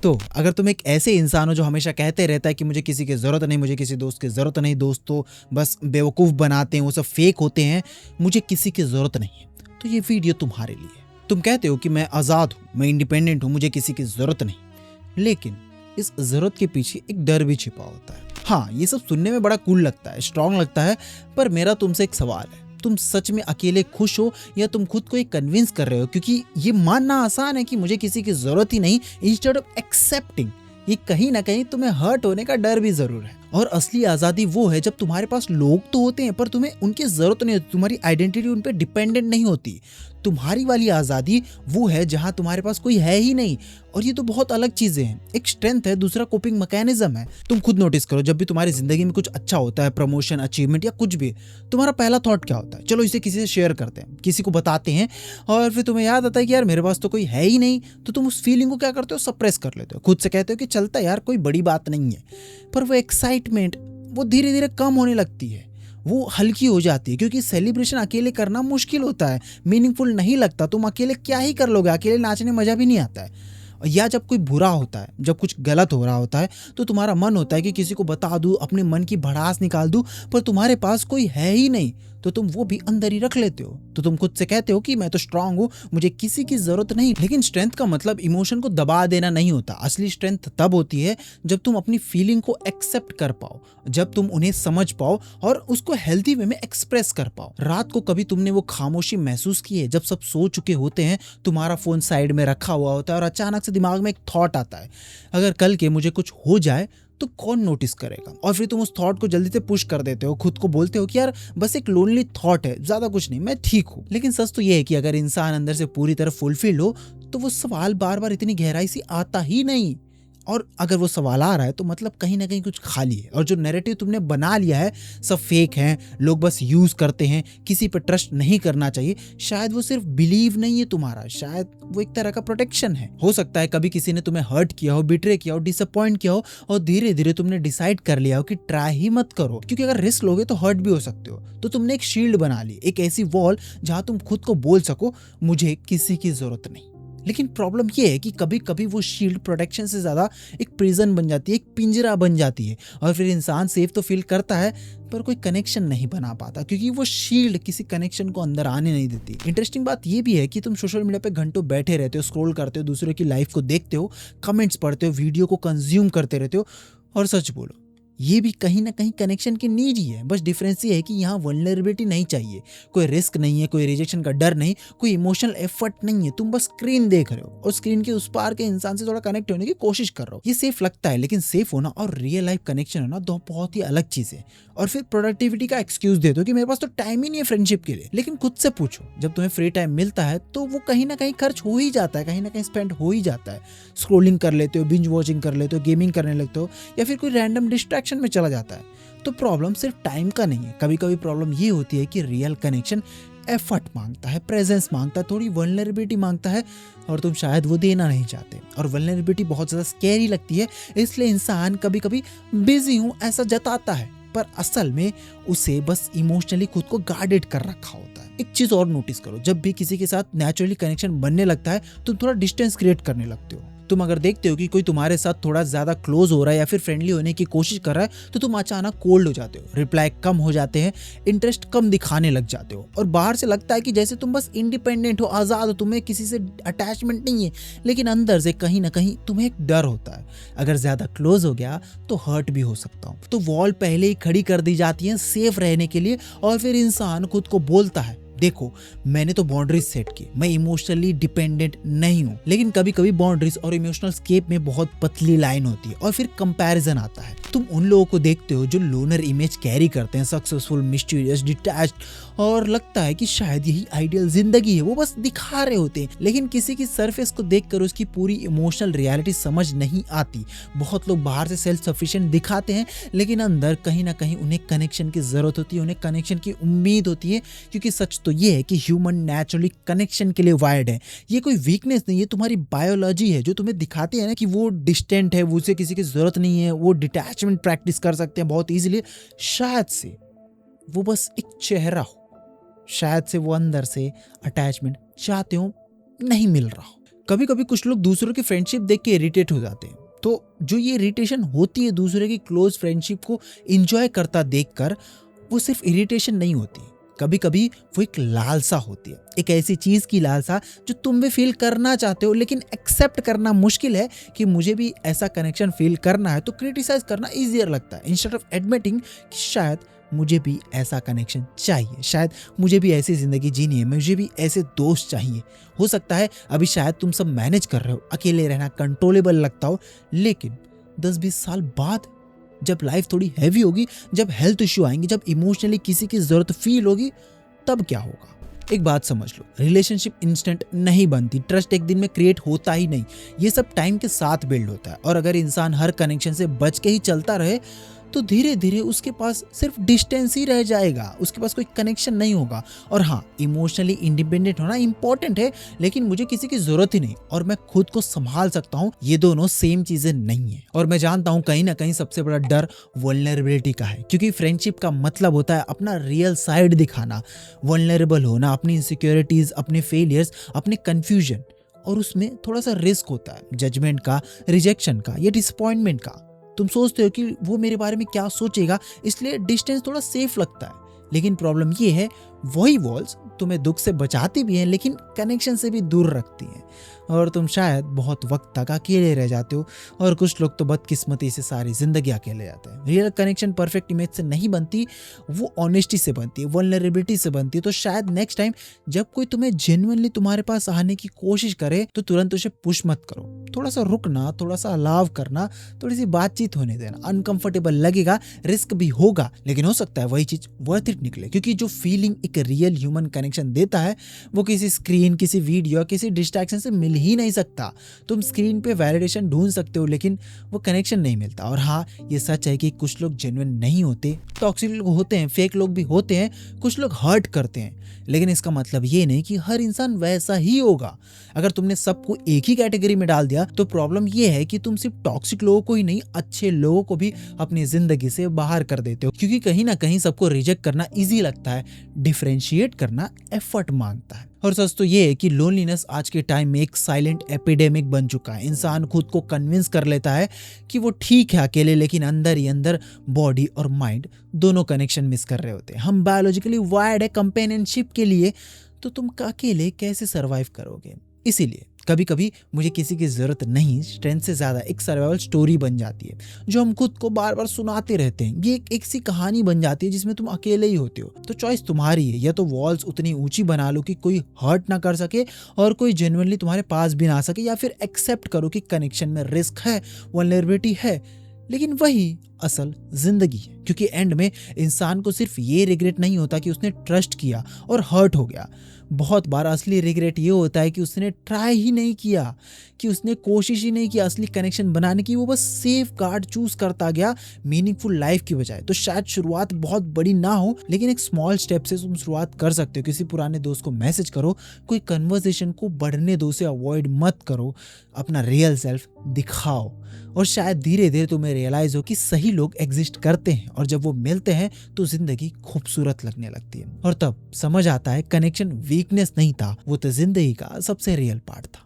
तो अगर तुम एक ऐसे इंसान हो जो हमेशा कहते रहता है कि मुझे किसी की ज़रूरत नहीं, मुझे किसी दोस्त की ज़रूरत नहीं, दोस्त तो बस बेवकूफ़ बनाते हैं, वो सब फेक होते हैं, मुझे किसी की ज़रूरत नहीं है, तो ये वीडियो तुम्हारे लिए है। तुम कहते हो कि मैं आज़ाद हूँ, मैं इंडिपेंडेंट हूँ, मुझे किसी की ज़रूरत नहीं, लेकिन इस ज़रूरत के पीछे एक डर भी छिपा होता है। हाँ, ये सब सुनने में बड़ा कूल लगता है, स्ट्रांग लगता है, पर मेरा तुमसे एक सवाल है, तुम सच में अकेले खुश हो या तुम खुद को ये कन्विंस कर रहे हो? क्योंकि ये मानना आसान है कि मुझे किसी की जरूरत ही नहीं, इंस्टेड ऑफ एक्सेप्टिंग, ये कहीं ना कहीं तुम्हें हर्ट होने का डर भी जरूर है। और असली आजादी वो है जब तुम्हारे पास लोग तो होते हैं पर तुम्हें उनकी जरूरत नहीं होती, तुम्हारी आइडेंटिटी उन पर डिपेंडेंट नहीं होती। तुम्हारी वाली आजादी वो है जहां तुम्हारे पास कोई है ही नहीं। और ये तो बहुत अलग चीजें हैं, एक स्ट्रेंथ है, दूसरा कोपिंग मैकेनिज्म है। तुम खुद नोटिस करो, जब भी तुम्हारी जिंदगी में कुछ अच्छा होता है, प्रमोशन, अचीवमेंट या कुछ भी, तुम्हारा पहला थॉट क्या होता है? चलो इसे किसी से शेयर करते हैं, किसी को बताते हैं, और फिर तुम्हें याद आता है कि यार मेरे पास तो कोई है ही नहीं, तो तुम उस फीलिंग को क्या करते हो? सप्रेस कर लेते हो, खुद से कहते हो कि चलता यार, कोई बड़ी बात नहीं है। पर वो एक्साइटमेंट वो धीरे धीरे कम होने लगती है, वो हल्की हो जाती है, क्योंकि सेलिब्रेशन अकेले करना मुश्किल होता है, मीनिंगफुल नहीं लगता। तुम अकेले क्या ही कर लोगे, अकेले नाचने में मजा भी नहीं आता है। या जब कोई बुरा होता है, जब कुछ गलत हो रहा होता है, तो तुम्हारा मन होता है कि किसी को बता दूं, अपने मन की भड़ास निकाल दूं, पर तुम्हारे पास कोई है ही नहीं, तो तुम वो भी अंदर ही रख लेते हो। तो तुम खुद से कहते हो कि मैं तो स्ट्रांग हूं, मुझे किसी की जरूरत नहीं। लेकिन स्ट्रेंथ का मतलब इमोशन को दबा देना नहीं होता। असली स्ट्रेंथ तब होती है जब तुम अपनी फीलिंग को एक्सेप्ट कर पाओ, जब तुम उन्हें समझ पाओ और उसको हेल्दी वे में एक्सप्रेस कर पाओ। रात को कभी तुमने वो खामोशी महसूस की है, जब सब सो चुके होते हैं, तुम्हारा फोन साइड में रखा हुआ होता है और अचानक से दिमाग में एक थॉट आता है, अगर कल के मुझे कुछ हो जाए तो कौन नोटिस करेगा? और फिर तुम उस थॉट को जल्दी से पुश कर देते हो, खुद को बोलते हो कि यार बस एक लोनली थॉट है, ज्यादा कुछ नहीं, मैं ठीक हूँ। लेकिन सच तो ये है कि अगर इंसान अंदर से पूरी तरह फुलफिल्ड हो तो वो सवाल बार बार इतनी गहराई से आता ही नहीं। और अगर वो सवाल आ रहा है तो मतलब कहीं ना कहीं कुछ खाली है। और जो नैरेटिव तुमने बना लिया है सब फेक है, लोग बस यूज करते हैं, किसी पर ट्रस्ट नहीं करना चाहिए, शायद वो सिर्फ बिलीव नहीं है तुम्हारा, शायद वो एक तरह का प्रोटेक्शन है। हो सकता है कभी किसी ने तुम्हें हर्ट किया हो, बिट्रे किया हो, डिसअपॉइंट किया हो, और धीरे धीरे तुमने डिसाइड कर लिया हो कि ट्राई ही मत करो, क्योंकि अगर रिस्क लोगे तो हर्ट भी हो सकते हो। तो तुमने एक शील्ड बना ली, एक ऐसी वॉल जहां तुम खुद को बोल सको मुझे किसी की जरूरत नहीं। लेकिन प्रॉब्लम ये है कि कभी कभी वो शील्ड प्रोटेक्शन से ज्यादा एक प्रिजन बन जाती है, एक पिंजरा बन जाती है, और फिर इंसान सेफ तो फील करता है पर कोई कनेक्शन नहीं बना पाता, क्योंकि वो शील्ड किसी कनेक्शन को अंदर आने नहीं देती। इंटरेस्टिंग बात ये भी है कि तुम सोशल मीडिया पे घंटों बैठे रहते हो, स्क्रॉल करते हो, दूसरे की लाइफ को देखते हो, कमेंट्स पढ़ते हो, वीडियो को कंज्यूम करते रहते हो, और सच बोलो ये भी कहीं ना कहीं कनेक्शन की नीड ही है। बस डिफरेंस ये है कि यहाँ वल्नरेबिलिटी नहीं चाहिए, कोई रिस्क नहीं है, कोई रिजेक्शन का डर नहीं, कोई इमोशनल एफर्ट नहीं है, तुम बस स्क्रीन देख रहे हो और स्क्रीन के उस पार के इंसान से थोड़ा कनेक्ट होने की कोशिश कर रहे हो। ये सेफ लगता है, लेकिन सेफ होना और रियल लाइफ कनेक्शन होना दो बहुत ही अलग चीज है। और फिर प्रोडक्टिविटी का एक्सक्यूज दे दो कि मेरे पास तो टाइम ही नहीं है फ्रेंडशिप के लिए। लेकिन खुद से पूछो, जब तुम्हें फ्री टाइम मिलता है तो वो कहीं ना कहीं खर्च हो ही जाता है, कहीं ना कहीं स्पेंड हो ही जाता है। स्क्रोलिंग कर लेते हो, बिंज वॉचिंग कर लेते हो, गेमिंग करने लगते हो, या फिर कोई रैंडम डिस्ट्रैक्शन में चला जाता है। तो प्रॉब्लम सिर्फ टाइम का नहीं है, कभी कभी प्रॉब्लम ये होती है कि रियल कनेक्शन एफर्ट मांगता है, प्रेजेंस मांगता है, थोड़ी वल्नरेबिलिटी मांगता है, और तुम शायद वो देना नहीं चाहते। और वल्नरेबिलिटी बहुत ज्यादा स्कैरी लगती है, इसलिए इंसान कभी कभी बिजी हूं ऐसा जताता है, पर असल में उसे बस इमोशनली खुद को गार्डेड कर रखा होता है। एक चीज और नोटिस करो, जब भी किसी के साथ नेचुरली कनेक्शन बनने लगता है तुम थोड़ा डिस्टेंस क्रिएट करने लगते हो। तुम अगर देखते हो कि कोई तुम्हारे साथ थोड़ा ज्यादा क्लोज हो रहा है या फिर फ्रेंडली होने की कोशिश कर रहा है तो तुम अचानक कोल्ड हो जाते हो, रिप्लाई कम हो जाते हैं, इंटरेस्ट कम दिखाने लग जाते हो, और बाहर से लगता है कि जैसे तुम बस इंडिपेंडेंट हो, आजाद हो, तुम्हें किसी से अटैचमेंट नहीं है, लेकिन अंदर से कहीं ना कहीं तुम्हें एक डर होता है, अगर ज्यादा क्लोज हो गया तो हर्ट भी हो सकता हूँ। तो वॉल पहले ही खड़ी कर दी जाती है सेफ रहने के लिए, और फिर इंसान खुद को बोलता है देखो मैंने तो बाउंड्रीज सेट की, मैं इमोशनली डिपेंडेंट नहीं हूँ। लेकिन कभी कभी बाउंड्रीज और इमोशनल स्केप में बहुत पतली लाइन होती है, और फिर कंपैरिजन आता है। तुम उन लोगों को देखते हो जो लोनर इमेज कैरी करते हैं, सक्सेसफुल, मिस्टीरियस, डिटैच्ड, और लगता है कि शायद यही आइडियल जिंदगी है, वो बस दिखा रहे होते हैं। लेकिन किसी की सरफेस को देखकर उसकी पूरी इमोशनल रियलिटी समझ नहीं आती। बहुत लोग बाहर से सेल्फ सफिशिएंट दिखाते हैं, लेकिन अंदर कहीं ना कहीं उन्हें कनेक्शन की जरूरत होती है, उन्हें कनेक्शन की उम्मीद होती है, क्योंकि सच तो ये है कि ह्यूमन नेचुरली कनेक्शन के लिए वायर्ड है। ये कोई वीकनेस नहीं है, तुम्हारी बायोलॉजी है जो तुम्हें दिखाती है ना कि वो डिस्टेंट है, वो उसे किसी की जरूरत नहीं है, वो डिटैचमेंट प्रैक्टिस कर सकते हैं बहुत इजीली। शायद से वो बस एक चेहरा हो, शायद से वो अंदर से अटैचमेंट चाहते हो, नहीं मिल रहा हो। कभी कभी कुछ लोग दूसरों की फ्रेंडशिप देख के इरिटेट हो जाते हैं। तो जो ये इरिटेशन होती है दूसरे की क्लोज फ्रेंडशिप को एंजॉय करता देखकर, वो सिर्फ इरिटेशन नहीं होती, कभी कभी वो एक लालसा होती है, एक ऐसी चीज की लालसा जो तुम भी फील करना चाहते हो लेकिन एक्सेप्ट करना मुश्किल है कि मुझे भी ऐसा कनेक्शन फील करना है। तो क्रिटिसाइज करना इजियर लगता है इंस्टेड ऑफ एडमिटिंग कि शायद मुझे भी ऐसा कनेक्शन चाहिए, शायद मुझे भी ऐसी जिंदगी जीनी है, मुझे भी ऐसे दोस्त चाहिए। हो सकता है अभी शायद तुम सब मैनेज कर रहे हो, अकेले रहना कंट्रोलेबल लगता हो, लेकिन 10-20 साल बाद जब लाइफ थोड़ी हैवी होगी, जब हेल्थ इश्यू आएंगे, जब इमोशनली किसी की जरूरत फील होगी, तब क्या होगा? एक बात समझ लो, रिलेशनशिप इंस्टेंट नहीं बनती, ट्रस्ट एक दिन में क्रिएट होता ही नहीं, ये सब टाइम के साथ बिल्ड होता है। और अगर इंसान हर कनेक्शन से बच के ही चलता रहे तो धीरे धीरे उसके पास सिर्फ डिस्टेंस ही रह जाएगा, उसके पास कोई कनेक्शन नहीं होगा। और हाँ, इमोशनली इंडिपेंडेंट होना इंपॉर्टेंट है, लेकिन मुझे किसी की जरूरत ही नहीं और मैं खुद को संभाल सकता हूँ, ये दोनों सेम चीजें नहीं है। और मैं जानता हूँ कहीं ना कहीं सबसे बड़ा डर वल्नरेबिलिटी का है, क्योंकि फ्रेंडशिप का मतलब होता है अपना रियल साइड दिखाना, वल्नरेबल होना, अपनी इनसिक्योरिटीज, अपने फेलियर्स, अपने कंफ्यूजन। और उसमें थोड़ा सा रिस्क होता है, जजमेंट का, रिजेक्शन का या डिसअपॉइंटमेंट का। तुम सोचते हो कि वो मेरे बारे में क्या सोचेगा, इसलिए डिस्टेंस थोड़ा सेफ लगता है। लेकिन प्रॉब्लम ये है, वही वॉल्स तुम्हें दुख से बचाती भी हैं लेकिन कनेक्शन से भी दूर रखती हैं, और तुम शायद बहुत वक्त तक अकेले रह जाते हो। और कुछ लोग तो बदकिस्मती से सारी जिंदगी अकेले जाते हैं। रियल कनेक्शन परफेक्ट इमेज से नहीं बनती, वो ऑनेस्टी से बनती है, वल्नरेबिलिटी से बनती है। तो शायद नेक्स्ट टाइम जब कोई तुम्हें जेन्युइनली तुम्हारे पास आने की कोशिश करे तो तुरंत उसे पुश मत करो, थोड़ा सा रुकना, थोड़ा सा अलाव करना, थोड़ी सी बातचीत होने देना। अनकंफर्टेबल लगेगा, रिस्क भी होगा, लेकिन हो सकता है वही चीज वर्थ इट निकले, क्योंकि जो फीलिंग एक रियल ह्यूमन कनेक्शन देता है वो किसी स्क्रीन, किसी वीडियो, किसी डिस्ट्रैक्शन से मिल ही नहीं सकता। तुम स्क्रीन पे वैलिडेशन ढूंढ सकते हो लेकिन वो कनेक्शन नहीं मिलता। और हाँ, ये सच है कि कुछ लोग जेन्युइन नहीं होते, टॉक्सिक लोग होते हैं, फेक लोग भी होते हैं, कुछ लोग हर्ट करते हैं, लेकिन इसका मतलब ये नहीं कि हर इंसान वैसा ही होगा। अगर तुमने सबको एक ही कैटेगरी में डाल दिया तो प्रॉब्लम ये है कि तुम सिर्फ टॉक्सिक लोगों को ही नहीं, अच्छे लोगों को भी अपनी जिंदगी से बाहर कर देते हो, क्योंकि कहीं ना कहीं सबको रिजेक्ट करना इजी लगता है, डिफरेंशिएट करना एफर्ट मांगता है। और सच तो ये है कि लोनलीनेस आज के टाइम में एक साइलेंट एपिडेमिक बन चुका है। इंसान खुद को कन्विंस कर लेता है कि वो ठीक है अकेले, लेकिन अंदर ही अंदर बॉडी और माइंड दोनों कनेक्शन मिस कर रहे होते हैं। हम बायोलॉजिकली वायर्ड है कंपेनियनशिप के लिए, तो तुम अकेले कैसे सर्वाइव करोगे? इसीलिए कभी कभी मुझे किसी की जरूरत नहीं, स्ट्रेंथ से ज्यादा एक सर्वाइवल स्टोरी बन जाती है जो हम खुद को बार बार सुनाते रहते हैं। ये एक सी कहानी बन जाती है जिसमें तुम अकेले ही होते हो। तो चॉइस तुम्हारी है, या तो वॉल्स उतनी ऊंची बना लो कि कोई हर्ट ना कर सके और कोई जेन्युइनली तुम्हारे पास भी ना आ सके, या फिर एक्सेप्ट करो कि कनेक्शन में रिस्क है, वल्नरेबिलिटी है, लेकिन वही असल जिंदगी है। क्योंकि एंड में इंसान को सिर्फ ये रिग्रेट नहीं होता कि उसने ट्रस्ट किया और हर्ट हो गया, बहुत बार असली रिग्रेट ये होता है कि उसने ट्राई ही नहीं किया, कि उसने कोशिश ही नहीं की असली कनेक्शन बनाने की, वो बस सेफ गार्ड चूज करता गया मीनिंगफुल लाइफ की बजाय। तो शायद शुरुआत बहुत बड़ी ना हो, लेकिन एक स्मॉल स्टेप से तुम शुरुआत कर सकते हो। किसी पुराने दोस्त को मैसेज करो, कोई कन्वर्सेशन को बढ़ने दो, से अवॉइड मत करो, अपना रियल सेल्फ दिखाओ, और शायद धीरे धीरे तुम्हें रियलाइज हो कि सही लोग एग्जिस्ट करते हैं, और जब वो मिलते हैं तो जिंदगी खूबसूरत लगने लगती है। और तब समझ आता है कनेक्शन वीकनेस नहीं था, वो तो जिंदगी का सबसे रियल पार्ट था।